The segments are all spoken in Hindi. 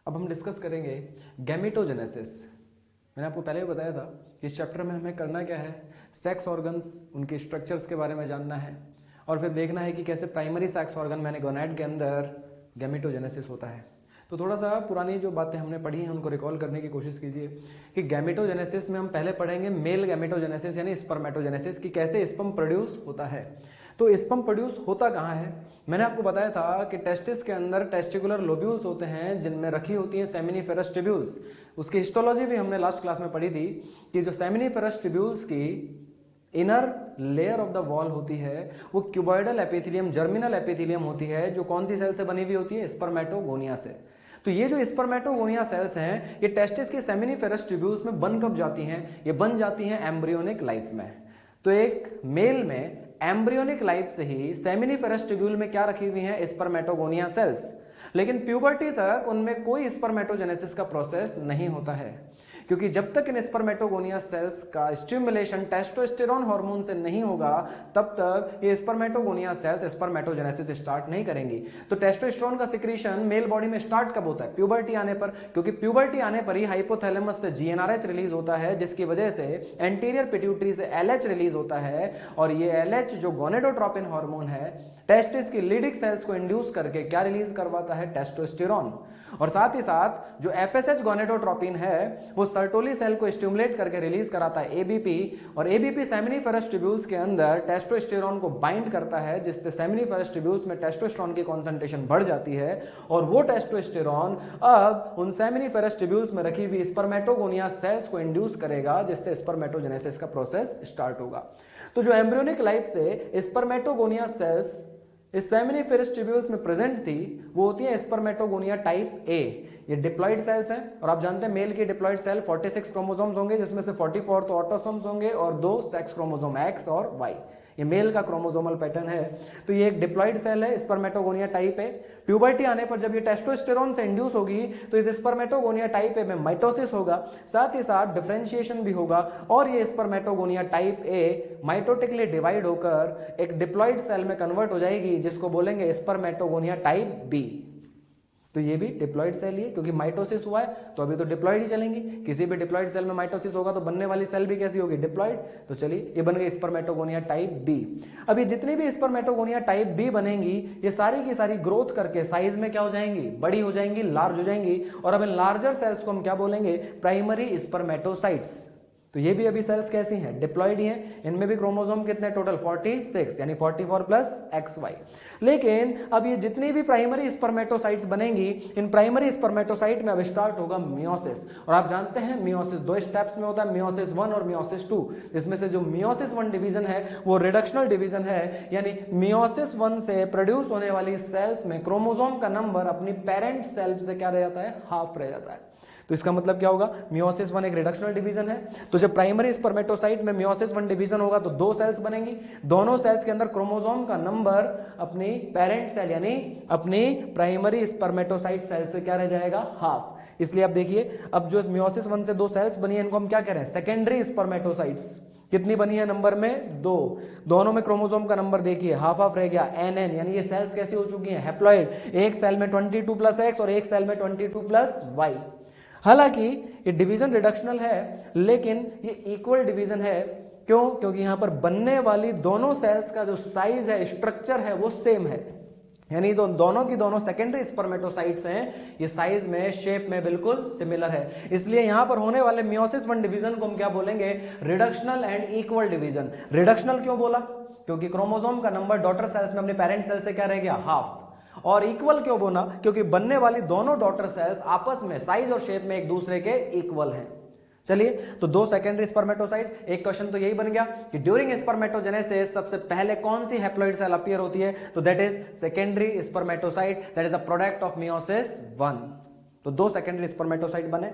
अब हम डिस्कस करेंगे गैमेटोजेनेसिस। मैंने आपको पहले भी बताया था कि इस चैप्टर में हमें करना क्या है, सेक्स ऑर्गन्स, उनके स्ट्रक्चर्स के बारे में जानना है और फिर देखना है कि कैसे प्राइमरी सेक्स ऑर्गन मैंने गोनैड के अंदर गैमेटोजेनेसिस होता है। तो थोड़ा सा पुरानी जो बातें हमने पढ़ी हैं उनको रिकॉल करने की कोशिश कीजिए कि गैमेटोजेनेसिस में हम पहले पढ़ेंगे मेल गैमेटोजेनेसिस यानी स्पर्मेटोजेनेसिस की कैसे स्पर्म प्रोड्यूस होता है। तो स्पर्म प्रोड्यूस होता कहाँ है? मैंने आपको बताया था कि टेस्टिस के अंदर टेस्टिकुलर लोब्यूल्स होते हैं जिनमें रखी होती हैं सेमिनिफेरस ट्यूब्यूल्स। उसकी हिस्टोलॉजी भी हमने लास्ट क्लास में पढ़ी थी कि जो सेमिनिफेरस ट्यूब्यूल्स की inner layer of the wall होती है वो क्यूबॉइडल एपिथेलियम, जर्मिनल एपिथेलियम होती है, जो कौन सी सेल से बनी हुई होती है? स्पर्मेटोगोनिया से। तो ये जो स्पर्मेटोगोनिया सेल्स हैं ये टेस्टिस के सेमिनिफेरस ट्यूब्यूल्स में बन कब जाती हैं? ये बन जाती हैं एम्ब्रियोनिक लाइफ में। तो एक मेल में एम्ब्रियोनिक लाइफ से ही सेमिनिफेरस ट्यूब्यूल में क्या रखी हुई हैं? Spermatogonia cells. लेकिन प्यूबर्टी तक उनमें कोई स्पर्मेटोजेनेसिस का प्रोसेस नहीं होता है, क्योंकि जब तक इन स्पर्मेटोगोनिया सेल्स का स्टिमुलेशन टेस्टोस्टेरोन हार्मोन से नहीं होगा तब तक ये स्पर्मेटोगोनिया सेल्स स्पर्मेटोजेनेसिस स्टार्ट नहीं करेंगी। तो टेस्टोस्टेरोन का सिक्रीशन मेल बॉडी में स्टार्ट कब होता है? प्यूबर्टी आने पर, क्योंकि प्यूबर्टी आने पर ही हाइपोथैलेमस से जीएनआरएच रिलीज होता है, जिसकी वजह से एंटीरियर पिट्यूटरी से एलएच रिलीज होता है और ये एलएच जो गोनेडोट्रोपिन हार्मोन है टेस्टिस की लीडिंग सेल्स को इंड्यूस करके क्या रिलीज करवाता है? टेस्टोस्टेरोन। और साथ ही साथ जो एफएसएच गोनेडोट्रोपिन है वो सर्टोली सेल को स्टिमुलेट करके रिलीज कराता है एबीपी, और एबीपी सेमिनिफेरस ट्यूब्यूल्स के अंदर टेस्टोस्टेरोन को बाइंड करता है, जिससे सेमिनिफेरस ट्यूब्यूल्स में टेस्टोस्टेरोन की कॉन्सेंट्रेशन बढ़ जाती है और वो टेस्टोस्टेरोन अब उन सेमिनिफेरस ट्यूब्यूल्स में रखी हुई स्पर्मेटोगोनिया सेल्स को इंड्यूस करेगा, जिससे स्पर्मेटोजेनेसिस का प्रोसेस स्टार्ट होगा। तो जो एम्ब्रियोनिक लाइफ से स्पर्मेटोगोनिया सेल्स इस सेमिनिफेरस ट्यूब्यूल्स में प्रेजेंट थी वो होती है स्पर्मेटोगोनिया टाइप ए। ये डिप्लॉइड सेल्स हैं और आप जानते हैं मेल की डिप्लॉइड सेल 46 क्रोमोसोम्स होंगे, जिसमें से 44 तो ऑटोसोम्स होंगे और 2 सेक्स क्रोमोसोम एक्स और वाई। ये मेल का क्रोमोसोमल पैटर्न है। तो ये एक डिप्लॉइड सेल है, स्पर्मेटोगोनिया टाइप ए। प्यूबर्टी आने पर जब ये टेस्टोस्टेरोन से इंड्यूस होगी तो इस स्पर्मेटोगोनिया टाइप ए में माइटोसिस होगा, साथ ही साथ डिफरेंशिएशन भी होगा और ये spermatogonia type A mitotically divide होकर एक डिप्लॉइड सेल में कन्वर्ट हो जाएगी, जिसको बोलेंगे स्पर्मेटोगोनिया टाइप बी। तो ये भी डिप्लॉइड सेल ही है, क्योंकि माइटोसिस हुआ है तो अभी तो डिप्लॉइड ही चलेंगी। किसी भी डिप्लॉइड सेल में माइटोसिस होगा तो बनने वाली सेल भी कैसी होगी? डिप्लॉइड। तो चलिए ये बन गई स्पर्मेटोगोनिया टाइप बी। अब ये जितनी भी स्पर्मेटोगोनिया टाइप बी बनेंगी ये सारी की सारी ग्रोथ करके साइज में क्या हो जाएंगी? बड़ी हो जाएंगी, लार्ज हो जाएंगी। और अब इन लार्जर सेल्स को हम क्या बोलेंगे? Primary spermatocytes. तो ये भी अभी सेल्स कैसी हैं? डिप्लॉइड ही हैं। इनमें भी क्रोमोसोम कितने? टोटल 46 यानी 44 प्लस XY। लेकिन अब ये जितनी भी प्राइमरी स्पर्मेटोसाइट्स बनेंगी इन प्राइमरी स्पर्मेटोसाइट में अब स्टार्ट होगा मियोसिस। और आप जानते हैं मियोसिस 2 स्टेप्स में होता है, मियोसिस 1 और मियोसिस 2। इसमें से जो मियोसिस 1 डिवीजन है वो रिडक्शनल डिवीजन है, यानी मियोसिस 1 से प्रोड्यूस होने वाली सेल्स में क्रोमोसोम का नंबर अपनी पेरेंट सेल से क्या रह जाता है? हाफ रह जाता है। तो इसका मतलब क्या होगा? मियोसिस 1 एक रिडक्शनल डिवीजन है। तो जब प्राइमरी स्पर्मेटोसाइट में मियोसिस 1 डिवीजन होगा तो 2 सेल्स बनेंगी। दोनों सेल्स के अंदर क्रोमोसोम का नंबर अपनी पेरेंट सेल यानी अपनी प्राइमरी स्पर्मेटोसाइट सेल से क्या रह जाएगा? हाफ। इसलिए आप देखिए अब जो मियोसिस 1 से 2 सेल्स बनी है इनको हम क्या कह रहे हैं? Secondary spermatocytes. कितनी बनी है नंबर में? 2। दोनों में क्रोमोसोम का नंबर देखिए हाफ हाफ रह गया, NN, यानी ये सेल्स कैसी हो चुकी हैं? हैप्लॉइड। एक सेल में 22 प्लस X और एक सेल में 22 प्लस Y। हालांकि ये डिवीजन रिडक्शनल है लेकिन ये इक्वल डिवीजन है। क्यों? क्योंकि यहां पर बनने वाली दोनों सेल्स का जो साइज है, स्ट्रक्चर है वो सेम है, यानी दोनों की दोनों सेकेंडरी स्पर्मेटोसाइट्स हैं, ये साइज में, शेप में बिल्कुल सिमिलर है। इसलिए यहां पर होने वाले मियोसिस 1 डिवीजन को हम क्या बोलेंगे? Reductional and equal division. Reductional क्यों बोला? क्योंकि क्रोमोसोम का नंबर डॉटर सेल्स में अपने पेरेंट सेल से क्या रह गया? हाफ। और इक्वल क्यों बोला? क्योंकि बनने वाली दोनों डॉटर सेल्स आपस में साइज और शेप में एक दूसरे के इक्वल हैं। चलिए तो 2 सेकेंडरी स्पर्मेटोसाइट। एक क्वेश्चन तो यही बन गया कि ड्यूरिंग स्पर्मेटोजेनेसिस सबसे पहले कौन सी हैप्लॉइड सेल अपीयर होती है? तो that is secondary spermatocyte, that is a product of meiosis 1। तो 2 सेकेंडरी स्पर्मेटोसाइट बने।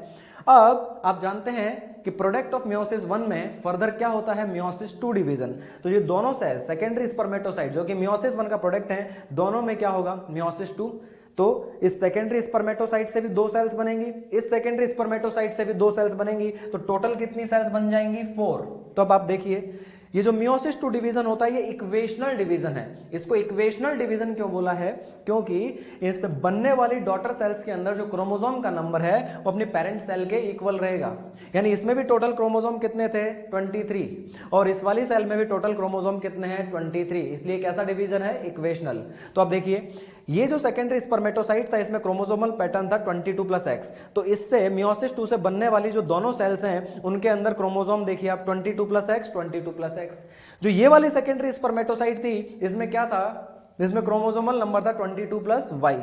अब आप जानते हैं कि प्रोडक्ट ऑफ मियोसिस 1 में फर्दर क्या होता है? Meiosis 2 division. तो ये दोनों सेल सेकेंडरी स्पर्मेटोसाइट जो कि मियोसिस 1 का प्रोडक्ट है, दोनों में क्या होगा? मियोसिस 2। तो इस सेकेंडरी स्पर्मेटोसाइट से भी 2 सेल्स बनेंगी, इस सेकेंडरी स्पर्मेटोसाइट से भी 2 सेल्स बनेंगी, तो टोटल कितनी सेल्स बन जाएंगी? 4। तो अब आप देखिए ये जो मियोसिस टू डिवीजन होता है ये इक्वेशनल डिवीजन है। इसको इक्वेशनल डिवीजन क्यों बोला है? क्योंकि इस बनने वाली डॉटर सेल्स के अंदर जो क्रोमोसोम का नंबर है वो अपने पेरेंट सेल के इक्वल रहेगा। यानी इसमें भी टोटल क्रोमोसोम कितने थे? 23, और इस वाली सेल में भी टोटल क्रोमोसोम कितने हैं? 23। इसलिए कैसा डिवीजन है? इक्वेशनल। तो अब देखिए ये जो सेकेंडरी स्पर्मेटोसाइट था इसमें क्रोमोसोमल पैटर्न था 22+X, तो इससे मियोसिस 2 से बनने वाली जो दोनों सेल्स हैं उनके अंदर क्रोमोसोम देखिए आप 22+X 22+X। जो ये वाली सेकेंडरी स्पर्मेटोसाइट थी इसमें क्या था? इसमें क्रोमोसोमल नंबर था 22+Y।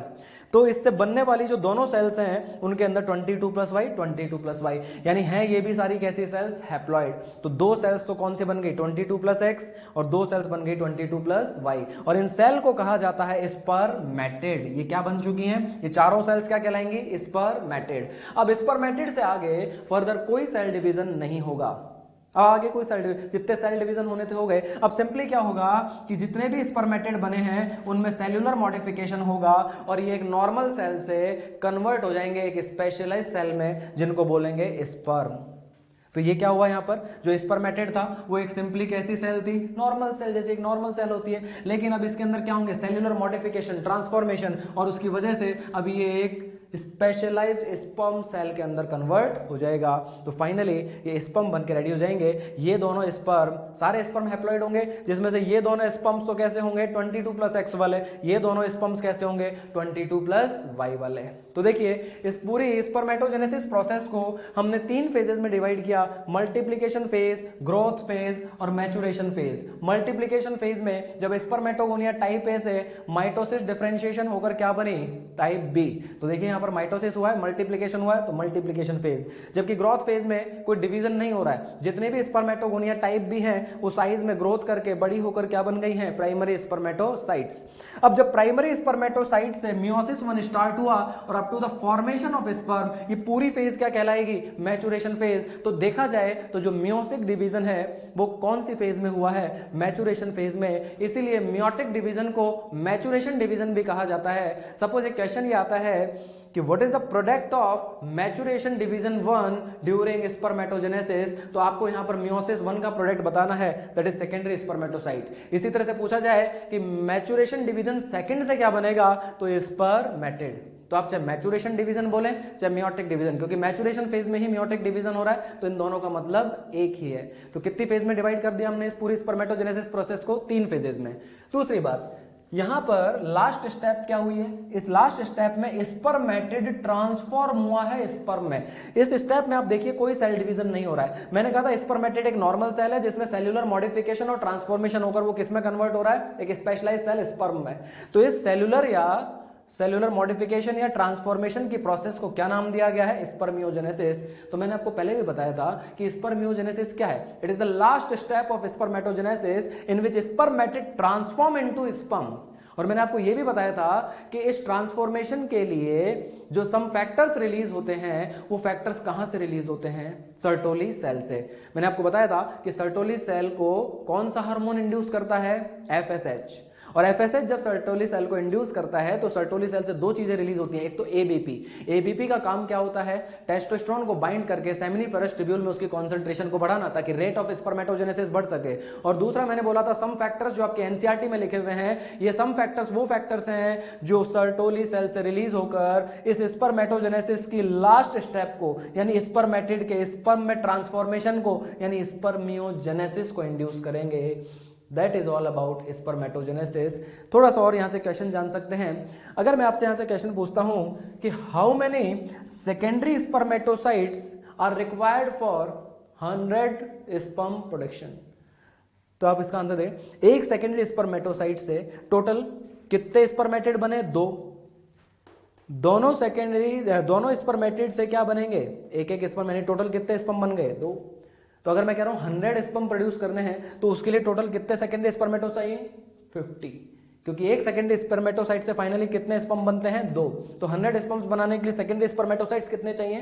तो इससे बनने वाली जो दोनों सेल्स हैं उनके अंदर 22+Y 22+Y, यानी हैं ये भी सारी कैसी सेल्स? हैप्लॉइड। तो दो सेल्स तो कौन सी बन गई? 22+X, और दो सेल्स बन गई 22+Y, और इन सेल को कहा जाता है स्पर्मेटिड। ये क्या बन चुकी हैं? ये चारों सेल्स क्या कहलाएंगी? स्पर्मेटिड। अब स्पर्मेटिड से आगे फर्दर कोई सेल डिवीजन नहीं होगा। आगे कोई सेल जितने सेल डिवीजन होने थे हो गए। अब सिंपली क्या होगा कि जितने भी स्पर्मेटिड बने हैं उनमें सेल्यूलर मॉडिफिकेशन होगा और ये एक नॉर्मल सेल से कन्वर्ट हो जाएंगे एक स्पेशलाइज्ड सेल में जिनको बोलेंगे स्पर्म। तो ये क्या हुआ? यहाँ पर जो स्पर्मेटिड था वो एक सिंपली कैसी सेल थी? नॉर्मल सेल, जैसे एक नॉर्मल सेल होती है, लेकिन अब इसके अंदर क्या होंगे? सेल्यूलर मॉडिफिकेशन, ट्रांसफॉर्मेशन, और उसकी वजह से अब ये एक स्पेशलाइज्ड स्पर्म सेल के अंदर कन्वर्ट हो जाएगा। तो फाइनली ये स्पर्म बनके रेडी हो जाएंगे। ये दोनों स्पर्म, सारे स्पर्म हैप्लॉइड होंगे, जिसमें से ये दोनों स्पर्म्स तो कैसे होंगे? 22+X वाले। ये दोनों स्पर्म्स कैसे होंगे? 22+Y वाले। तो देखिए इस पूरी स्पर्मेटोजेनेसिस प्रोसेस को हमने 3 फेजेस में डिवाइड किया: मल्टीप्लिकेशन फेज, ग्रोथ फेज और मैचुरेशन फेज। मल्टीप्लिकेशन फेज में जब स्पर्मेटोगोनिया टाइप ए से माइटोसिस डिफरेंशिएशन होकर क्या बनी? Type B. तो देखिए यहाँ पर माइटोसिस हुआ है, मल्टीप्लिकेशन हुआ है, तो मल्टीप्लिकेशन फेज। जबकि ग्रोथ फेज में कोई डिवीजन नहीं हो रहा है, जितने भी स्पर्मेटोगोनिया टाइप बी हैं वो साइज में ग्रोथ करके बड़ी होकर क्या बन गई हैं? Primary spermatocytes. अब जब प्राइमरी स्पर्मेटोसाइट से मियोसिस 1 स्टार्ट हुआ और up to the formation of sperm, ये पूरी फेज क्या कहलाएगी? Maturation phase. तो देखा जाए तो जो मियोटिक डिवीजन है वो कौन सी फेज में हुआ है? मैचुरेशन फेज में। इसीलिए मियोटिक डिवीजन को मैचुरेशन डिवीजन भी कहा जाता है। सपोज एक क्वेश्चन ये आता है कि what is the product of maturation division 1 during spermatogenesis, तो आपको यहां पर मियोसिस 1 का प्रोडक्ट बताना है, दैट इज सेकेंडरी स्पर्मेटोसाइट। इसी तरह से पूछा जाए कि मैचुरेशन डिवीजन सेकंड से क्या बनेगा, तो स्पर्मेटिड। तो आप चाहे मैचुरेशन डिवीजन बोलें चाहे मियोटिक डिवीजन, क्योंकि मैचुरेशन फेज में ही मियोटिक डिवीजन हो रहा है, तो इन दोनों का मतलब एक ही है। तो कितनी फेज में डिवाइड कर दिया हमने इस पूरी स्पर्मेटोजेनेसिस प्रोसेस को? 3 फेजेस में। दूसरी बात, यहां पर लास्ट स्टेप क्या हुई है? इस लास्ट स्टेप में स्पर्मेटिड ट्रांसफॉर्म हुआ है स्पर्म में। इस स्टेप में आप देखिए कोई सेल डिवीजन नहीं हो रहा है। मैंने कहा था स्पर्मेटिड एक नॉर्मल सेल है जिसमें सेल्यूलर मॉडिफिकेशन और ट्रांसफॉर्मेशन होकर वो किसमें कन्वर्ट हो रहा है? एक स्पेशलाइज्ड सेल स्पर्म में। तो इस सेल्यूलर मॉडिफिकेशन या ट्रांसफॉर्मेशन की प्रोसेस को क्या नाम दिया गया है? स्पर्मियोजेनेसिस। तो मैंने आपको पहले भी बताया था कि स्पर्मियोजेनेसिस क्या है? It is the last step of spermatogenesis in which spermatid transform into sperm. और मैंने आपको यह भी बताया था कि इस ट्रांसफॉर्मेशन के लिए जो सम फैक्टर्स रिलीज होते हैं वो फैक्टर्स कहां से रिलीज होते हैं? सर्टोली सेल से। मैंने आपको बताया था कि सर्टोली सेल को कौन सा हार्मोन इंड्यूस करता है? FSH। और FSH जब सर्टोली सेल को इंड्यूस करता है तो सर्टोली सेल से 2 चीजें रिलीज होती हैं। एक तो ABP का काम क्या होता है? टेस्टोस्टेरोन को बाइंड करके सेमिनिफेरस ट्यूब्यूल में उसकी कॉन्सेंट्रेशन को बढ़ाना ताकि रेट ऑफ स्पर्मेटोजेनेसिस बढ़ सके। और दूसरा मैंने बोला था सम फैक्टर्स जो आपके NCERT में लिखे हुए हैं, ये सम फैक्टर्स वो फैक्टर्स हैं जो सर्टोली सेल से रिलीज होकर इस स्पर्मेटोजेनेसिस की लास्ट स्टेप को यानी स्पर्मेटिड के स्पर्म में ट्रांसफॉर्मेशन को यानी स्पर्मियोजेनेसिस को इंड्यूस करेंगे। That is all about spermatogenesis। थोड़ा सा और यहाँ से क्वेश्चन जान सकते हैं। अगर मैं आपसे यहाँ से क्वेश्चन पूछता हूँ कि how many secondary spermatocytes are required for 100 sperm production, तो आप इसका आंसर दें। एक सेकेंडरी स्पर्मेटोसाइट से टोटल कितने स्पर्मेटिड बने? 2। दोनों स्पर्मेटिड से क्या बनेंगे? एक स्पर्म, यानी टोटल कितने स्पर्म बन गए? 2। तो अगर मैं कह रहा हूं 100 स्पर्म प्रोड्यूस करने हैं तो उसके लिए टोटल कितने सेकेंडरी स्पर्मेटोसाइट? 50, क्योंकि एक सेकेंडरी स्पर्मेटोसाइट से फाइनली कितने स्पर्म बनते हैं? 2। तो 100 स्पर्म्स बनाने के लिए सेकेंडरी स्पर्मेटोसाइट्स कितने चाहिए?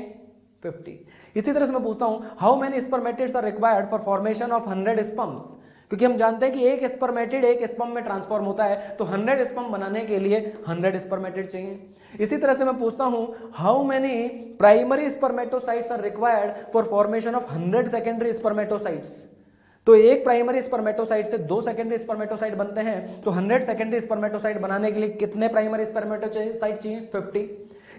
50। इसी तरह से मैं पूछता हूं how many spermatids are required for formation of 100 sperms, क्योंकि हम जानते हैं कि एक स्पर्मेटिड एक स्पर्म में ट्रांसफॉर्म होता है, तो 100 स्पर्म बनाने के लिए 100 स्पर्मेटिड चाहिए। इसी तरह से मैं पूछता हूं how many primary spermatocytes are required for formation of 100 secondary spermatocytes, तो एक प्राइमरी स्पर्मेटोसाइट से 2 सेकेंडरी स्पर्मेटोसाइट बनते हैं, तो 100 सेकेंडरी स्पर्मेटोसाइट बनाने के लिए कितने प्राइमरी स्पर्मेटोसाइट चाहिए? 50।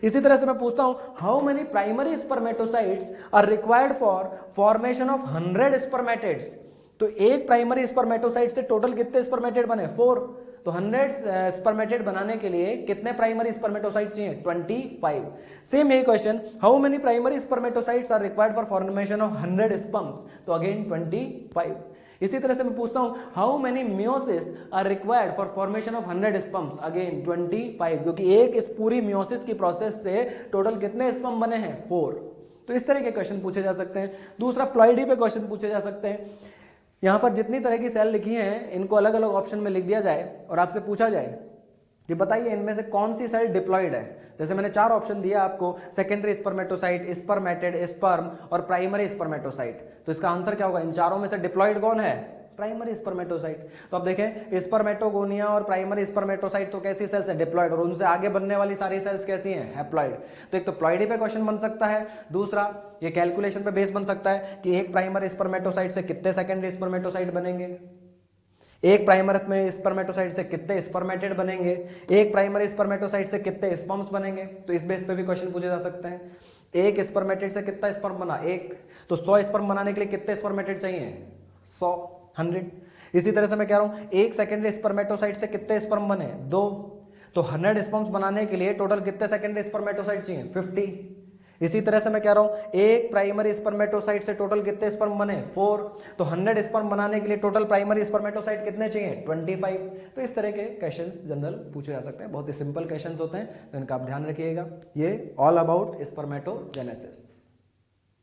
इसी तरह से मैं पूछता हूं, how many primary spermatocytes are required for formation of 100 spermatids? तो एक प्राइमरी स्पर्मेटोसाइट से टोटल कितने स्पर्मेटेड बने? 4। तो 100 स्पर्मेटेड बनाने के लिए कितने प्राइमरी स्पर्मेटोसाइट्स चाहिए? 25। सेम यही question, how many primary spermatocytes are required for formation of 100 sperms? तो अगेन 25। इसी तरह से मैं पूछता हूं, how many meiosis are required for formation of 100 sperms? Again 25, क्योंकि एक इस पूरी मियोसिस की प्रोसेस से टोटल कितने स्पर्म बने हैं? 4। तो इस तरह के क्वेश्चन पूछे जा सकते हैं। दूसरा, प्लॉइडी पे क्वेश्चन पूछे जा सकते हैं। यहां पर जितनी तरह की सेल लिखी हैं इनको अलग अलग ऑप्शन में लिख दिया जाए और आपसे पूछा जाए कि बताइए इनमें से कौन सी सेल डिप्लॉयड है। जैसे मैंने 4 ऑप्शन दिया आपको, सेकेंडरी स्पर्मेटोसाइट, स्पर्मेटेड, स्पर्म और प्राइमरी स्पर्मेटोसाइट। तो इसका आंसर क्या होगा? इन चारों में से डिप्लॉयड कौन है? Primary spermatocyte. तो अब देखें, स्पर्मेटोगोनिया और प्राइमरी स्पर्मेटोसाइट तो कैसी सेल्स है? डिप्लॉयड। और उनसे आगे बनने वाली सारी सेल्स कैसी हैं? हैप्लॉयड। तो एक तो प्लॉइडी पे क्वेश्चन बन सकता है, दूसरा ये कैलकुलेशन पे बेस बन सकता है कि एक प्राइमरी स्पर्मेटोसाइट से कितने सेकेंडरी स्पर्मेटोसाइट बनेंगे, एक प्राइमरी स्पर्मेटोसाइट से कितने स्पर्मेटेड बनेंगे, एक प्राइमरी स्पर्मेटोसाइट से कितने स्पर्म्स बनेंगे। तो इस बेस पे भी क्वेश्चन पूछे जा सकते हैं। एक स्पर्मेटेड से कितना स्पर्म बना? एक। तो 100 स्पर्म बनाने के लिए कितने स्पर्मेटेड चाहिए? 100, 100। इसी तरह से मैं कह रहा हूं, एक सेकेंडरी स्पर्मेटोसाइट से कितने स्पर्म बने? 2। तो 100 स्पर्म्स बनाने के लिए टोटल कितने सेकेंडरी स्पर्मेटोसाइट चाहिए? 50। इसी तरह से मैं कह रहा हूं, एक प्राइमरी स्पर्मेटोसाइट से टोटल कितने स्पर्म बने? 4। तो 100 स्पर्म बनाने के लिए टोटल प्राइमरी स्पर्मेटोसाइट कितने चाहिए? 25। तो इस तरह के क्वेश्चंस जनरल पूछे जा सकते हैं, बहुत ही सिंपल क्वेश्चंस होते हैं, तो इनका आप ध्यान रखिएगा। ये ऑल अबाउट स्पर्मेटोजेनेसिस।